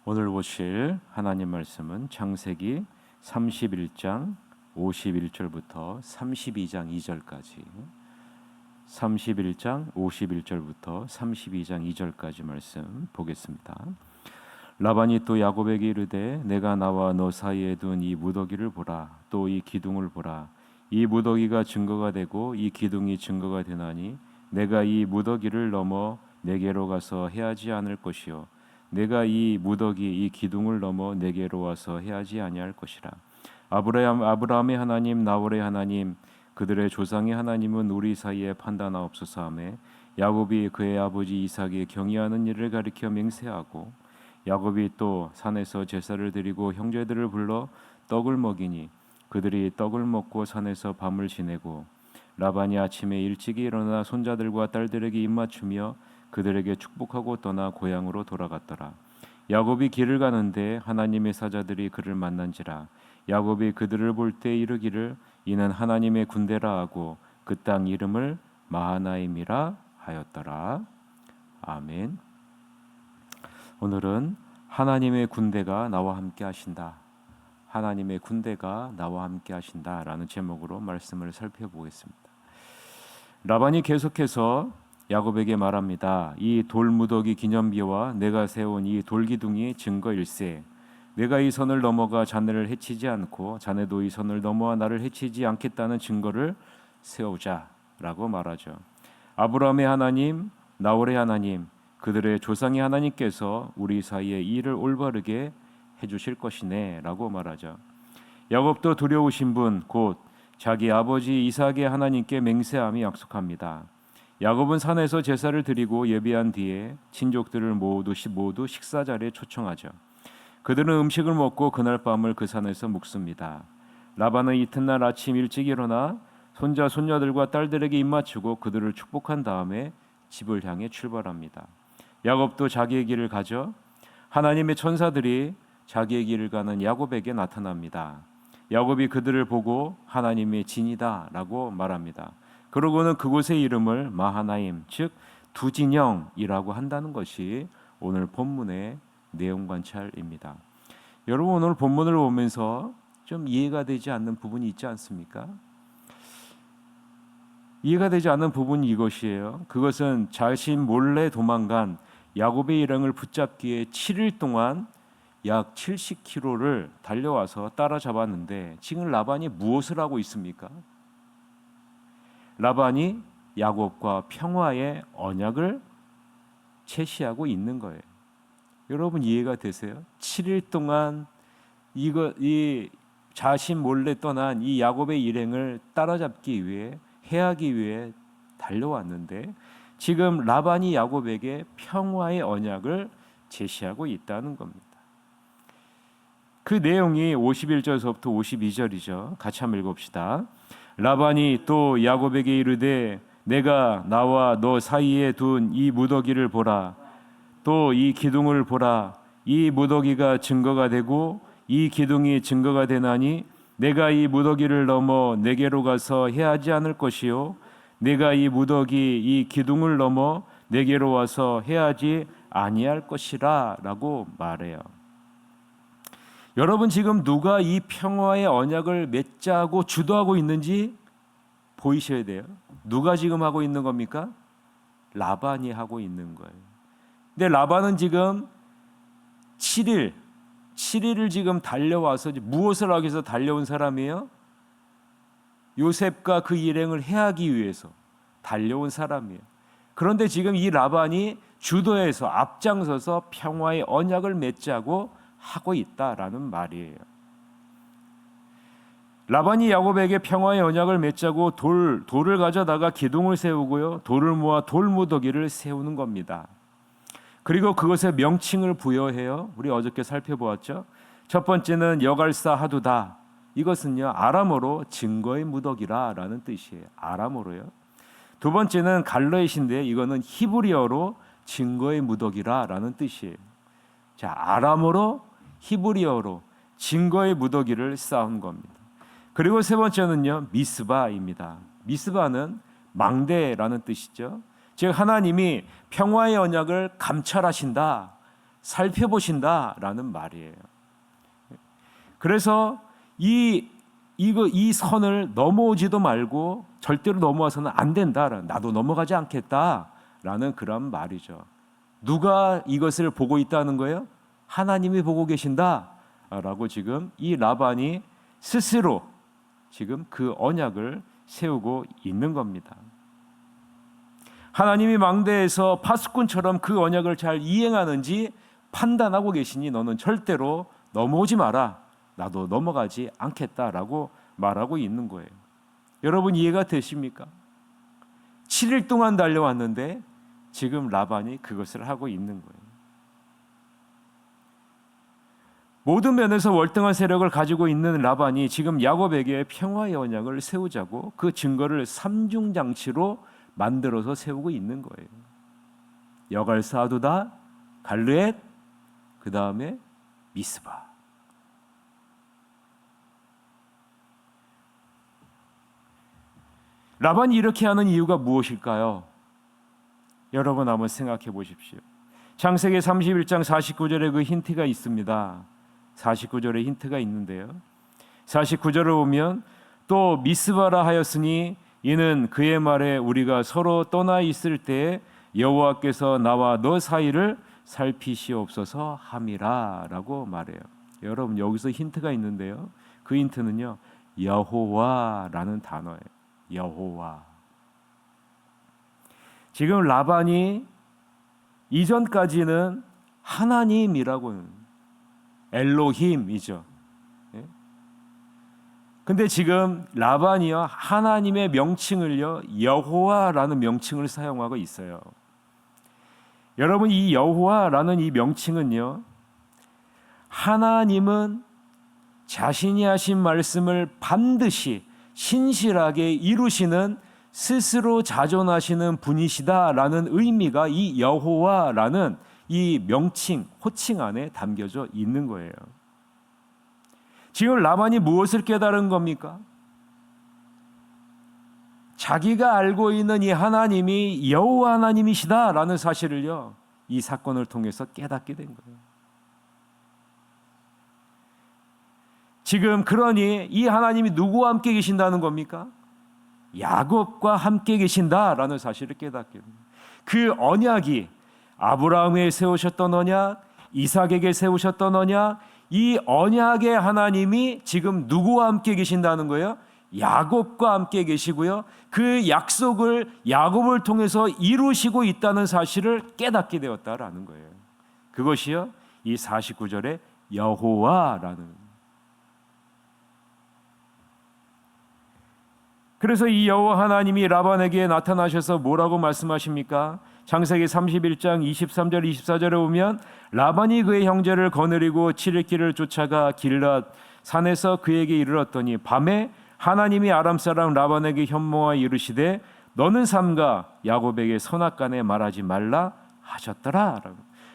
오늘 보실 하나님 말씀은 창세기 31장 51절부터 32장 2절까지 31장 51절부터 32장 2절까지 말씀 보겠습니다. 라반이 또 야곱에게 이르되 내가 나와 너 사이에 둔 이 무더기를 보라. 또 이 기둥을 보라. 이 무더기가 증거가 되고 이 기둥이 증거가 되나니 내가 이 무더기를 넘어 내게로 가서 해하지 않을 것이요 내가 이 무더기 이 기둥을 넘어 내게로 와서 해하지 아니할 것이라. 아브라함의 하나님 나홀의 하나님 그들의 조상의 하나님은 우리 사이에 판단하옵소서 하매 야곱이 그의 아버지 이삭의 경의하는 일을 가리켜 맹세하고 야곱이 또 산에서 제사를 드리고 형제들을 불러 떡을 먹이니 그들이 떡을 먹고 산에서 밤을 지내고 라반이 아침에 일찍이 일어나 손자들과 딸들에게 입맞추며 그들에게 축복하고 떠나 고향으로 돌아갔더라. 야곱이 길을 가는데 하나님의 사자들이 그를 만난지라. 야곱이 그들을 볼 때 이르기를 이는 하나님의 군대라 하고 그 땅 이름을 마하나임이라 하였더라. 아멘. 오늘은 하나님의 군대가 나와 함께 하신다. 하나님의 군대가 나와 함께 하신다라는 제목으로 말씀을 살펴보겠습니다. 라반이 계속해서 야곱에게 말합니다. 이 돌무더기 기념비와 내가 세운 이 돌기둥이 증거일세. 내가 이 선을 넘어가 자네를 해치지 않고 자네도 이 선을 넘어와 나를 해치지 않겠다는 증거를 세우자라고 말하죠. 아브라함의 하나님, 나홀의 하나님, 그들의 조상의 하나님께서 우리 사이에 이 일을 올바르게 해주실 것이네 라고 말하죠. 야곱도 두려우신 분 곧 자기 아버지 이삭의 하나님께 맹세함이 약속합니다. 야곱은 산에서 제사를 드리고 예비한 뒤에 친족들을 모두 식사 자리에 초청하죠. 그들은 음식을 먹고 그날 밤을 그 산에서 묵습니다. 라반은 이튿날 아침 일찍 일어나 손자 손녀들과 딸들에게 입맞추고 그들을 축복한 다음에 집을 향해 출발합니다. 야곱도 자기의 길을 가죠. 하나님의 천사들이 자기의 길을 가는 야곱에게 나타납니다. 야곱이 그들을 보고 하나님의 진이다 라고 말합니다. 그러고는 그곳의 이름을 마하나임, 즉 두진영이라고 한다는 것이 오늘 본문의 내용 관찰입니다. 여러분 오늘 본문을 보면서 좀 이해가 되지 않는 부분이 있지 않습니까? 이해가 되지 않는 부분이 이것이에요. 그것은 자신 몰래 도망간 야곱의 일행을 붙잡기에 7일 동안 약 70km를 달려와서 따라잡았는데 지금 라반이 무엇을 하고 있습니까? 라반이 야곱과 평화의 언약을 제시하고 있는 거예요. 여러분 이해가 되세요? 7일 동안 이 자신 몰래 떠난 이 야곱의 일행을 따라잡기 위해 해하기 위해 달려왔는데 지금 라반이 야곱에게 평화의 언약을 제시하고 있다는 겁니다. 그 내용이 51절서부터 52절이죠. 같이 한번 읽읍시다. 라반이 또 야곱에게 이르되 내가 나와 너 사이에 둔 이 무더기를 보라. 또 이 기둥을 보라. 이 무더기가 증거가 되고 이 기둥이 증거가 되나니 내가 이 무더기를 넘어 내게로 가서 해하지 않을 것이요 내가 이 무더기 이 기둥을 넘어 내게로 와서 해하지 아니할 것이라 라고 말해요. 여러분 지금 누가 이 평화의 언약을 맺자고 주도하고 있는지 보이셔야 돼요. 누가 지금 하고 있는 겁니까? 라반이 하고 있는 거예요. 근데 라반은 지금 7일을 지금 달려와서 무엇을 하기 위해서 달려온 사람이에요? 요셉과 그 일행을 해하기 위해서 달려온 사람이에요. 그런데 지금 이 라반이 주도해서 앞장서서 평화의 언약을 맺자고 하고 있다라는 말이에요. 라반이 야곱에게 평화의 언약을 맺자고 돌을 가져다가 기둥을 세우고요. 돌을 모아 돌무더기를 세우는 겁니다. 그리고 그것에 명칭을 부여해요. 우리 어저께 살펴보았죠. 첫 번째는 여갈사 하두다. 이것은요 아람어로 증거의 무더기라라는 뜻이에요. 아람어로요. 두 번째는 갈레신데 이거는 히브리어로 증거의 무더기라라는 뜻이에요. 자, 아람어로 히브리어로 증거의 무더기를 쌓은 겁니다. 그리고 세 번째는요 미스바입니다. 미스바는 망대라는 뜻이죠. 즉 하나님이 평화의 언약을 감찰하신다. 살펴보신다라는 말이에요. 그래서 이 선을 넘어오지도 말고 절대로 넘어와서는 안 된다. 나도 넘어가지 않겠다라는 그런 말이죠. 누가 이것을 보고 있다는 거예요? 하나님이 보고 계신다라고 지금 이 라반이 스스로 지금 그 언약을 세우고 있는 겁니다. 하나님이 망대에서 파수꾼처럼 그 언약을 잘 이행하는지 판단하고 계시니 너는 절대로 넘어오지 마라. 나도 넘어가지 않겠다라고 말하고 있는 거예요. 여러분 이해가 되십니까? 7일 동안 달려왔는데 지금 라반이 그것을 하고 있는 거예요. 모든 면에서 월등한 세력을 가지고 있는 라반이 지금 야곱에게 평화의 언약을 세우자고 그 증거를 삼중장치로 만들어서 세우고 있는 거예요. 여갈사두다, 갈르엣, 그 다음에 미스바. 라반이 이렇게 하는 이유가 무엇일까요? 여러분 한번 생각해 보십시오. 창세기 31장 49절에 그 힌트가 있습니다. 49절에 힌트가 있는데요. 49절을 보면 또 미스바라 하였으니 이는 그의 말에 우리가 서로 떠나 있을 때에 여호와께서 나와 너 사이를 살피시옵소서 함이라 라고 말해요. 여러분 여기서 힌트가 있는데요. 그 힌트는요 여호와라는 단어예요. 여호와. 지금 라반이 이전까지는 하나님이라고는 엘로힘이죠. 근데 지금 라반이요 하나님의 명칭을요 여호와라는 명칭을 사용하고 있어요. 여러분 이 여호와라는 이 명칭은요 하나님은 자신이 하신 말씀을 반드시 신실하게 이루시는 스스로 자존하시는 분이시다라는 의미가 이 여호와라는 이 명칭, 호칭 안에 담겨져 있는 거예요. 지금 라반이 무엇을 깨달은 겁니까? 자기가 알고 있는 이 하나님이 여호와 하나님이시다라는 사실을요 이 사건을 통해서 깨닫게 된 거예요. 지금 그러니 이 하나님이 누구와 함께 계신다는 겁니까? 야곱과 함께 계신다라는 사실을 깨닫게 됩니다. 그 언약이 아브라함에 세우셨던 언약, 이삭에게 세우셨던 언약, 이 언약의 하나님이 지금 누구와 함께 계신다는 거예요? 야곱과 함께 계시고요. 그 약속을 야곱을 통해서 이루시고 있다는 사실을 깨닫게 되었다라는 거예요. 그것이요. 이 49절에 여호와라는. 그래서 이 여호와 하나님이 라반에게 나타나셔서 뭐라고 말씀하십니까? 창세기 31장 23절 24절에 보면 라반이 그의 형제를 거느리고 7일 길을 쫓아가 길앗 산에서 그에게 이르렀더니 밤에 하나님이 아람 사람 라반에게 현몽하여 이르시되 너는 삼가 야곱에게 선악간에 말하지 말라 하셨더라.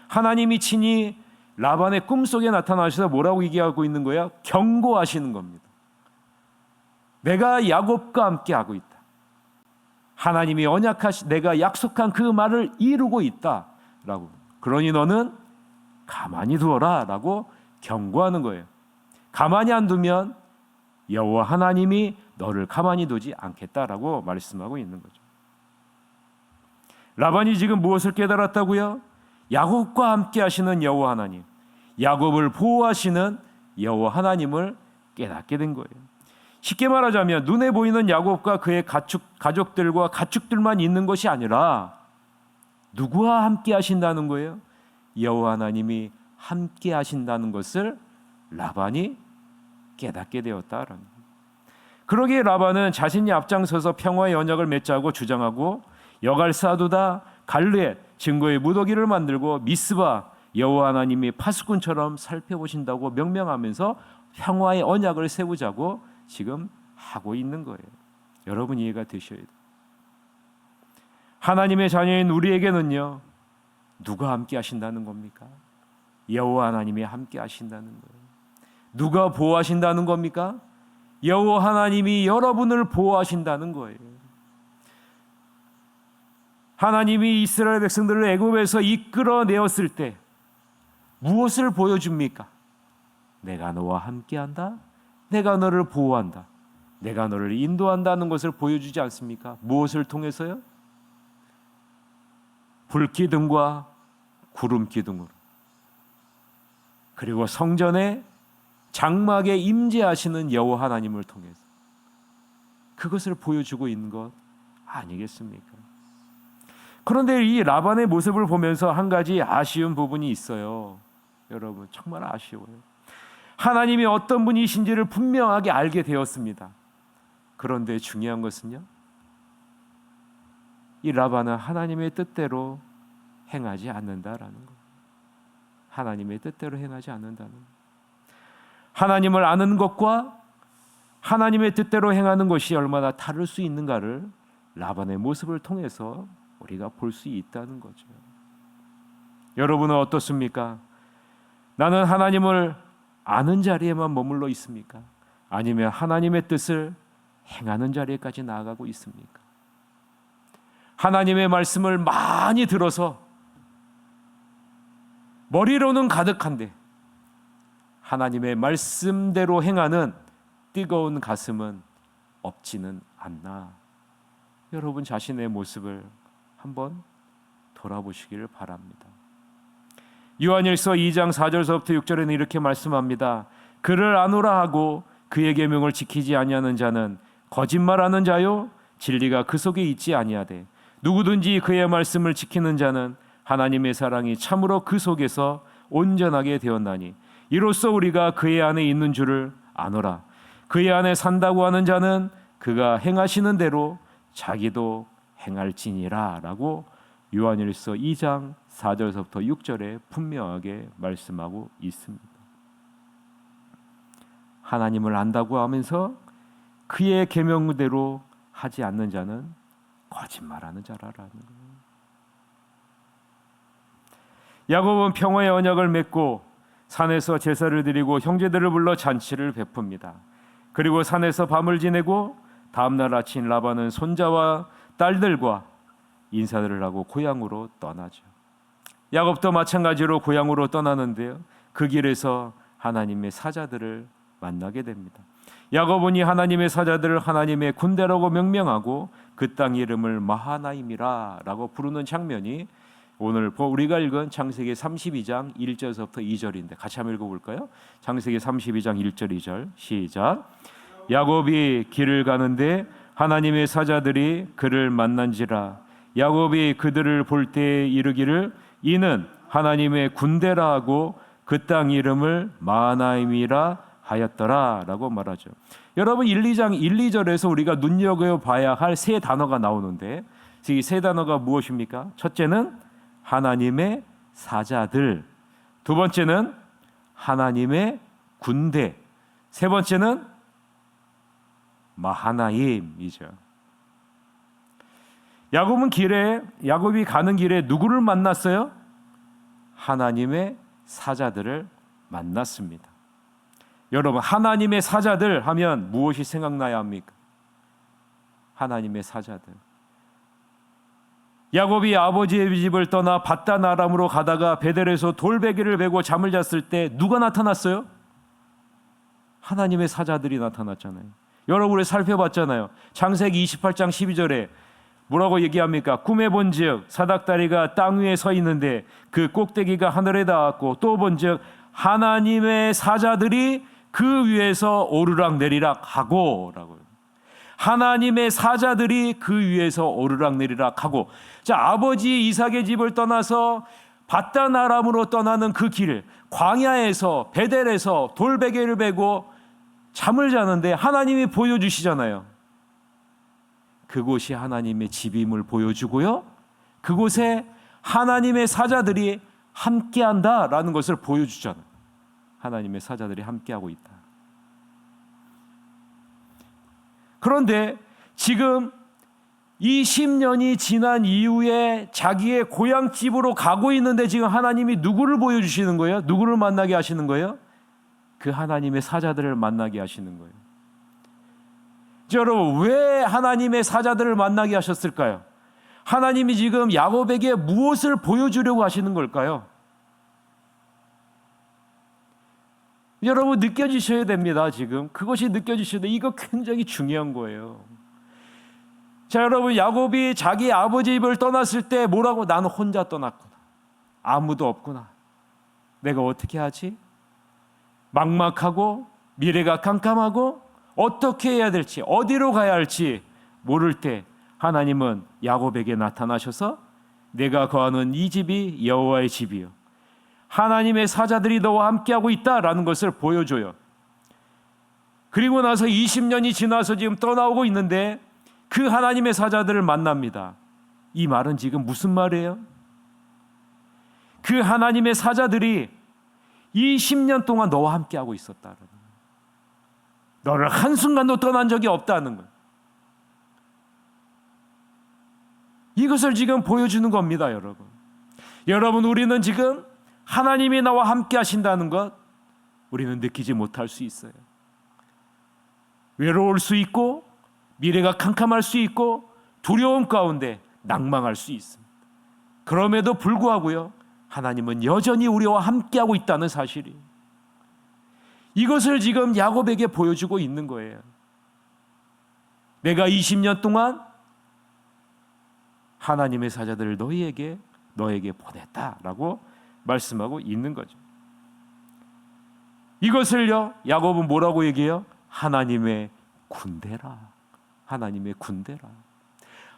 하나님이 친히 라반의 꿈속에 나타나셔서 뭐라고 얘기하고 있는 거야? 경고하시는 겁니다. 내가 야곱과 함께하고 있다. 하나님이 내가 약속한 그 말을 이루고 있다라고. 그러니 너는 가만히 두어라라고 경고하는 거예요. 가만히 안 두면 여호와 하나님이 너를 가만히 두지 않겠다라고 말씀하고 있는 거죠. 라반이 지금 무엇을 깨달았다고요? 야곱과 함께 하시는 여호와 하나님, 야곱을 보호하시는 여호와 하나님을 깨닫게 된 거예요. 쉽게 말하자면 눈에 보이는 야곱과 그의 가족들과 가축들만 있는 것이 아니라 누구와 함께 하신다는 거예요? 여호와 하나님이 함께 하신다는 것을 라반이 깨닫게 되었다라는 거예요. 그러기에 라반은 자신이 앞장서서 평화의 언약을 맺자고 주장하고 여갈사두다 갈르엣 증거의 무더기를 만들고 미스바 여호와 하나님이 파수꾼처럼 살펴보신다고 명명하면서 평화의 언약을 세우자고 지금 하고 있는 거예요. 여러분 이해가 되셔야 돼요. 하나님의 자녀인 우리에게는요 누가 함께 하신다는 겁니까? 여호와 하나님이 함께 하신다는 거예요. 누가 보호하신다는 겁니까? 여호와 하나님이 여러분을 보호하신다는 거예요. 하나님이 이스라엘 백성들을 애굽에서 이끌어내었을 때 무엇을 보여줍니까? 내가 너와 함께한다. 내가 너를 보호한다. 내가 너를 인도한다는 것을 보여주지 않습니까? 무엇을 통해서요? 불기둥과 구름기둥으로, 그리고 성전의 장막에 임재하시는 여호와 하나님을 통해서 그것을 보여주고 있는 것 아니겠습니까? 그런데 이 라반의 모습을 보면서 한 가지 아쉬운 부분이 있어요. 여러분, 정말 아쉬워요. 하나님이 어떤 분이신지를 분명하게 알게 되었습니다. 그런데 중요한 것은요, 이 라반은 하나님의 뜻대로 행하지 않는다라는 것. 하나님의 뜻대로 행하지 않는다는 것. 하나님을 아는 것과 하나님의 뜻대로 행하는 것이 얼마나 다를 수 있는가를 라반의 모습을 통해서 우리가 볼 수 있다는 거죠. 여러분은 어떻습니까? 나는 하나님을 아는 자리에만 머물러 있습니까? 아니면 하나님의 뜻을 행하는 자리에까지 나아가고 있습니까? 하나님의 말씀을 많이 들어서 머리로는 가득한데 하나님의 말씀대로 행하는 뜨거운 가슴은 없지는 않나? 여러분 자신의 모습을 한번 돌아보시기를 바랍니다. 요한일서 2장 4절서부터 6절에는 이렇게 말씀합니다. 그를 아노라 하고 그의 계명을 지키지 아니하는 자는 거짓말하는 자요 진리가 그 속에 있지 아니하되 누구든지 그의 말씀을 지키는 자는 하나님의 사랑이 참으로 그 속에서 온전하게 되었나니 이로써 우리가 그의 안에 있는 줄을 아노라. 그의 안에 산다고 하는 자는 그가 행하시는 대로 자기도 행할지니라 라고 요한일서 2장 4절서부터 6절에 분명하게 말씀하고 있습니다. 하나님을 안다고 하면서 그의 계명대로 하지 않는 자는 거짓말하는 자라라는 거예요. 야곱은 평화의 언약을 맺고 산에서 제사를 드리고 형제들을 불러 잔치를 베풉니다. 그리고 산에서 밤을 지내고 다음날 아침 라반은 손자와 딸들과 인사들을 하고 고향으로 떠나죠. 야곱도 마찬가지로 고향으로 떠나는데요, 그 길에서 하나님의 사자들을 만나게 됩니다. 야곱은 이 하나님의 사자들을 하나님의 군대라고 명명하고 그 땅 이름을 마하나임이라 라고 부르는 장면이 오늘 우리가 읽은 창세기 32장 1절서부터 2절인데 같이 한번 읽어볼까요? 창세기 32장 1절 2절 시작. 야곱이 길을 가는데 하나님의 사자들이 그를 만난지라. 야곱이 그들을 볼 때에 이르기를 이는 하나님의 군대라 하고 그 땅 이름을 마하나임이라 하였더라 라고 말하죠. 여러분 1, 2절에서 우리가 눈여겨봐야 할 세 단어가 나오는데 이 세 단어가 무엇입니까? 첫째는 하나님의 사자들, 두 번째는 하나님의 군대, 세 번째는 마하나임이죠. 야곱이 가는 길에 누구를 만났어요? 하나님의 사자들을 만났습니다. 여러분, 하나님의 사자들 하면 무엇이 생각나야 합니까? 하나님의 사자들. 야곱이 아버지의 집을 떠나 밧단 아람으로 가다가 베델에서 돌베개를 베고 잠을 잤을 때 누가 나타났어요? 하나님의 사자들이 나타났잖아요. 여러분 우리 살펴봤잖아요. 창세기 28장 12절에 뭐라고 얘기합니까? 꿈에 본즉 사닥다리가 땅 위에 서 있는데 그 꼭대기가 하늘에 닿았고 또 본즉 하나님의 사자들이 그 위에서 오르락 내리락 하고 라고요. 하나님의 사자들이 그 위에서 오르락 내리락 하고. 자, 아버지 이삭의 집을 떠나서 밧단 아람으로 떠나는 그 길, 광야에서 베델에서 돌베개를 베고 잠을 자는데 하나님이 보여주시잖아요. 그곳이 하나님의 집임을 보여주고요, 그곳에 하나님의 사자들이 함께한다라는 것을 보여주잖아요. 하나님의 사자들이 함께하고 있다. 그런데 지금 이 10년이 지난 이후에 자기의 고향집으로 가고 있는데 지금 하나님이 누구를 보여주시는 거예요? 누구를 만나게 하시는 거예요? 그 하나님의 사자들을 만나게 하시는 거예요. 여러분, 왜 하나님의 사자들을 만나게 하셨을까요? 하나님이 지금 야곱에게 무엇을 보여주려고 하시는 걸까요? 여러분 느껴지셔야 됩니다. 지금 그것이 느껴지셔야 돼. 이거 굉장히 중요한 거예요. 자, 여러분, 야곱이 자기 아버지 집을 떠났을 때 뭐라고? 나는 혼자 떠났구나. 아무도 없구나. 내가 어떻게 하지? 막막하고 미래가 깜깜하고 어떻게 해야 될지, 어디로 가야 할지 모를 때 하나님은 야곱에게 나타나셔서 내가 거하는 이 집이 여호와의 집이요, 하나님의 사자들이 너와 함께하고 있다라는 것을 보여줘요. 그리고 나서 20년이 지나서 지금 떠나오고 있는데 그 하나님의 사자들을 만납니다. 이 말은 지금 무슨 말이에요? 그 하나님의 사자들이 이 10년 동안 너와 함께하고 있었다는 거예요. 너를 한순간도 떠난 적이 없다는 거예요. 이것을 지금 보여주는 겁니다, 여러분. 여러분, 우리는 지금 하나님이 나와 함께 하신다는 것 우리는 느끼지 못할 수 있어요. 외로울 수 있고 미래가 캄캄할 수 있고 두려움 가운데 낭망할 수 있습니다. 그럼에도 불구하고요, 하나님은 여전히 우리와 함께하고 있다는 사실이, 이것을 지금 야곱에게 보여주고 있는 거예요. 내가 20년 동안 하나님의 사자들을 너에게 보냈다라고 말씀하고 있는 거죠. 이것을요, 야곱은 뭐라고 얘기해요? 하나님의 군대라. 하나님의 군대라.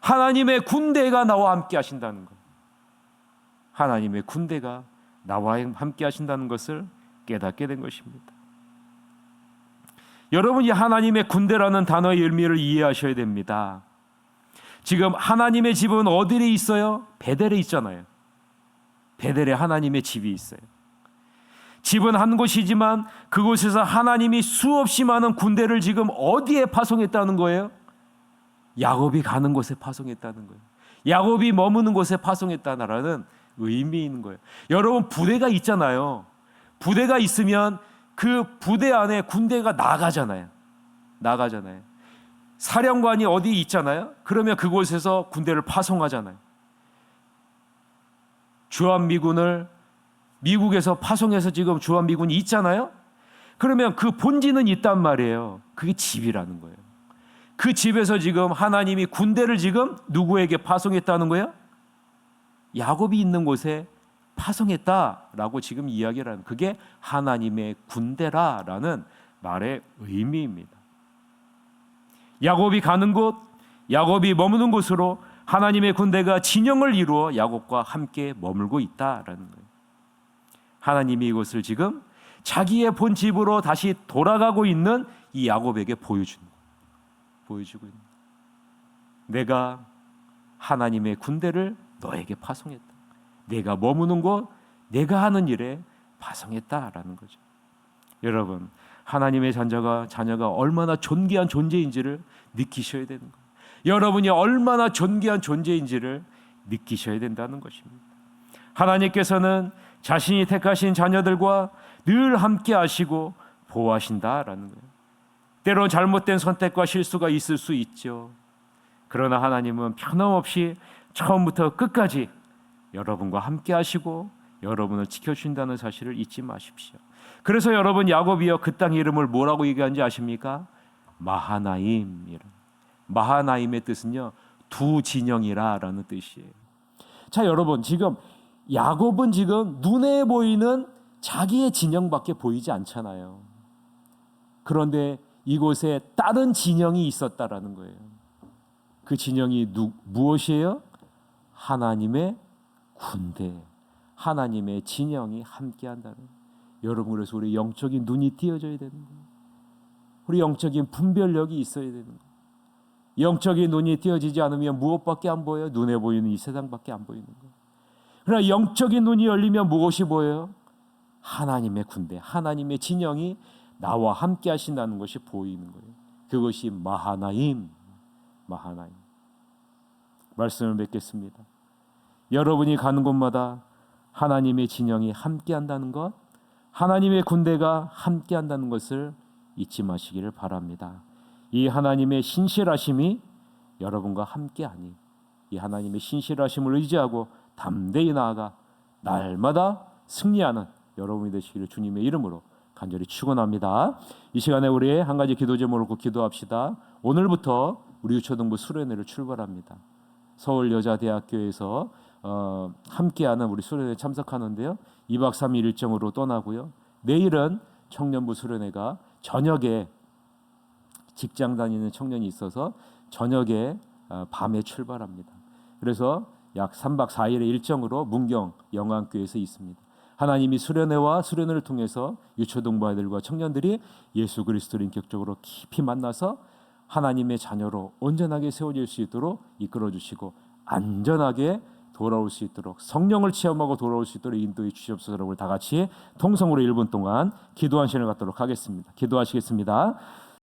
하나님의 군대가 나와 함께 하신다는 것. 하나님의 군대가 나와 함께 하신다는 것을 깨닫게 된 것입니다. 여러분, 이 하나님의 군대라는 단어의 의미를 이해하셔야 됩니다. 지금 하나님의 집은 어디에 있어요? 베델에 있잖아요. 베델에 하나님의 집이 있어요. 집은 한 곳이지만 그곳에서 하나님이 수없이 많은 군대를 지금 어디에 파송했다는 거예요? 야곱이 가는 곳에 파송했다는 거예요. 야곱이 머무는 곳에 파송했다는 의미인 거예요. 여러분, 부대가 있잖아요. 부대가 있으면 그 부대 안에 군대가 나가잖아요. 사령관이 어디 있잖아요. 그러면 그곳에서 군대를 파송하잖아요. 주한미군을 미국에서 파송해서 지금 주한미군이 있잖아요. 그러면 그 본지는 있단 말이에요. 그게 집이라는 거예요. 그 집에서 지금 하나님이 군대를 지금 누구에게 파송했다는 거예요? 야곱이 있는 곳에 파송했다라고 지금 이야기를 하는, 그게 하나님의 군대라라는 말의 의미입니다. 야곱이 가는 곳, 야곱이 머무는 곳으로 하나님의 군대가 진영을 이루어 야곱과 함께 머물고 있다라는 거예요. 하나님이 이것을 지금 자기의 본 집으로 다시 돌아가고 있는 이 야곱에게 보여주고 있는 거예요. 내가 하나님의 군대를 너에게 파송했다. 내가 머무는 곳, 내가 하는 일에 파송했다라는 거죠. 여러분, 하나님의 자녀가 얼마나 존귀한 존재인지를 느끼셔야 되는 거예요. 여러분이 얼마나 존귀한 존재인지를 느끼셔야 된다는 것입니다. 하나님께서는 자신이 택하신 자녀들과 늘 함께 하시고 보호하신다라는 거예요. 때로 잘못된 선택과 실수가 있을 수 있죠. 그러나 하나님은 변함없이 처음부터 끝까지 여러분과 함께 하시고 여러분을 지켜주신다는 사실을 잊지 마십시오. 그래서 여러분, 야곱이여 그 땅의 이름을 뭐라고 얘기하는지 아십니까? 마하나임. 마하나임의 뜻은요, 두 진영이라라는 뜻이에요. 자, 여러분, 지금 야곱은 지금 눈에 보이는 자기의 진영밖에 보이지 않잖아요. 그런데 이곳에 다른 진영이 있었다라는 거예요. 그 진영이 무엇이에요? 하나님의 군대, 하나님의 진영이 함께한다는 거예요. 여러분, 그래서 우리 영적인 눈이 띄어져야 되는 거예요. 우리 영적인 분별력이 있어야 되는 거예요. 영적인 눈이 띄어지지 않으면 무엇밖에 안 보여요? 눈에 보이는 이 세상밖에 안 보이는 거예요. 그러나 영적인 눈이 열리면 무엇이 보여요? 하나님의 군대, 하나님의 진영이 나와 함께 하신다는 것이 보이는 거예요. 그것이 마하나임. 말씀을 맺겠습니다. 여러분이 가는 곳마다 하나님의 진영이 함께 한다는 것, 하나님의 군대가 함께 한다는 것을 잊지 마시기를 바랍니다. 이 하나님의 신실하심이 여러분과 함께하니 이 하나님의 신실하심을 의지하고 담대히 나아가 날마다 승리하는 여러분이 되시기를 주님의 이름으로 간절히 축원합니다. 이 시간에 우리 한 가지 기도 제목을 놓고 기도합시다. 오늘부터 우리 유초등부 수련회를 출발합니다. 서울여자대학교에서 함께하는 우리 수련회에 참석하는데요. 2박 3일 일정으로 떠나고요. 내일은 청년부 수련회가 저녁에 직장 다니는 청년이 있어서 저녁에 밤에 출발합니다. 그래서 약 3박 4일의 일정으로 문경 영안교회에서 있습니다. 하나님이 수련회와 수련회를 통해서 유초등부 아이들과 청년들이 예수 그리스도를 인격적으로 깊이 만나서 하나님의 자녀로 온전하게 세워질 수 있도록 이끌어주시고 안전하게 돌아올 수 있도록 성령을 체험하고 돌아올 수 있도록 인도해 주시옵소서. 여러분 다 같이 통성으로 1분 동안 기도한 시간을 갖도록 하겠습니다. 기도하시겠습니다.